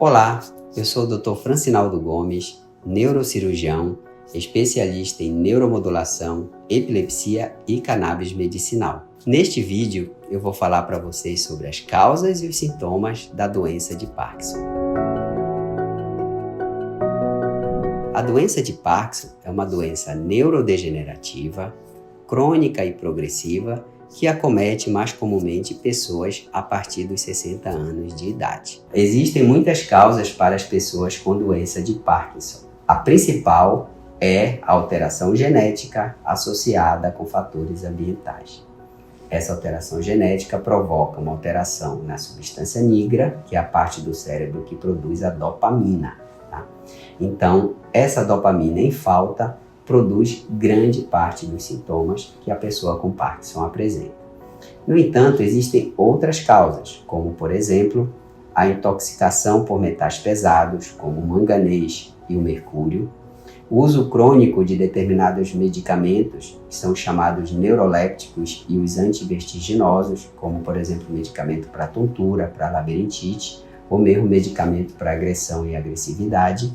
Olá, eu sou o Dr. Francinaldo Gomes, neurocirurgião, especialista em neuromodulação, epilepsia e cannabis medicinal. Neste vídeo, eu vou falar para vocês sobre as causas e os sintomas da doença de Parkinson. A doença de Parkinson é uma doença neurodegenerativa, crônica e progressiva que acomete mais comumente pessoas a partir dos 60 anos de idade. Existem muitas causas para as pessoas com doença de Parkinson. A principal é a alteração genética associada com fatores ambientais. Essa alteração genética provoca uma alteração na substância nigra, que é a parte do cérebro que produz a dopamina. Então, essa dopamina em falta produz grande parte dos sintomas que a pessoa com Parkinson apresenta. No entanto, existem outras causas, como, por exemplo, a intoxicação por metais pesados, como o manganês e o mercúrio, o uso crônico de determinados medicamentos, que são chamados neurolépticos, e os antivertiginosos, como, por exemplo, medicamento para tontura, para labirintite, ou mesmo medicamento para agressão e agressividade.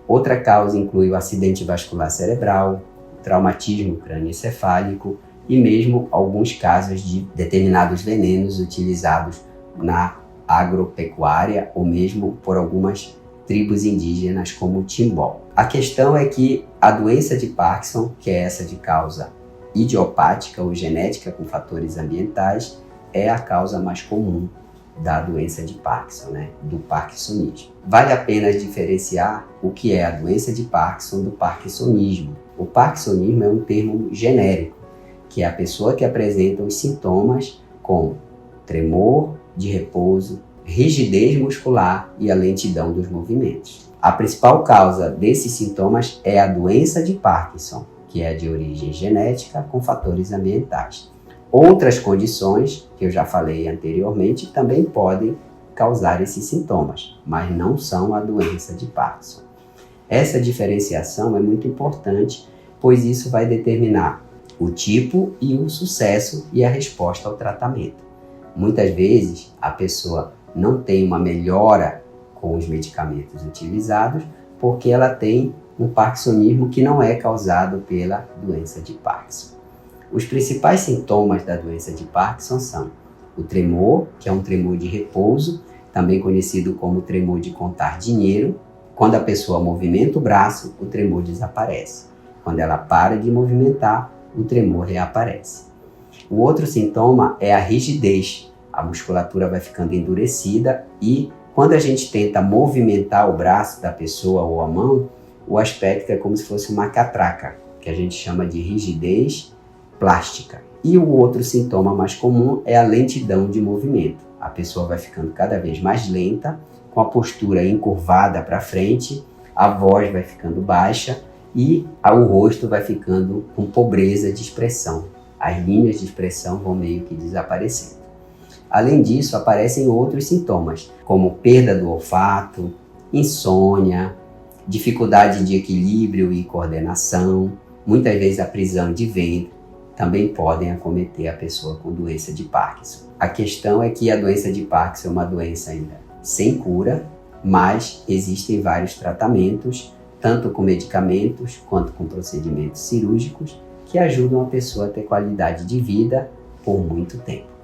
Outra causa inclui o acidente vascular cerebral, traumatismo crânioencefálico e mesmo alguns casos de determinados venenos utilizados na agropecuária ou mesmo por algumas tribos indígenas como o Timbó. A questão é que a doença de Parkinson, que é essa de causa idiopática ou genética com fatores ambientais, é a causa mais comum da doença de Parkinson, do parkinsonismo. Vale a pena diferenciar o que é a doença de Parkinson do parkinsonismo. O parkinsonismo é um termo genérico, que é a pessoa que apresenta os sintomas como tremor de repouso, rigidez muscular e a lentidão dos movimentos. A principal causa desses sintomas é a doença de Parkinson, que é de origem genética com fatores ambientais. Outras condições, que eu já falei anteriormente, também podem causar esses sintomas, mas não são a doença de Parkinson. Essa diferenciação é muito importante, pois isso vai determinar o tipo e o sucesso e a resposta ao tratamento. Muitas vezes, a pessoa não tem uma melhora com os medicamentos utilizados, porque ela tem um parkinsonismo que não é causado pela doença de Parkinson. Os principais sintomas da doença de Parkinson são o tremor, que é um tremor de repouso, também conhecido como tremor de contar dinheiro. Quando a pessoa movimenta o braço, o tremor desaparece. Quando ela para de movimentar, o tremor reaparece. O outro sintoma é a rigidez. A musculatura vai ficando endurecida e quando a gente tenta movimentar o braço da pessoa ou a mão, o aspecto é como se fosse uma catraca, que a gente chama de rigidez plástica. E o outro sintoma mais comum é a lentidão de movimento. A pessoa vai ficando cada vez mais lenta, com a postura encurvada para frente, a voz vai ficando baixa e o rosto vai ficando com pobreza de expressão. As linhas de expressão vão meio que desaparecendo. Além disso, aparecem outros sintomas, como perda do olfato, insônia, dificuldade de equilíbrio e coordenação, muitas vezes a prisão de ventre, também podem acometer a pessoa com doença de Parkinson. A questão é que a doença de Parkinson é uma doença ainda sem cura, mas existem vários tratamentos, tanto com medicamentos quanto com procedimentos cirúrgicos, que ajudam a pessoa a ter qualidade de vida por muito tempo.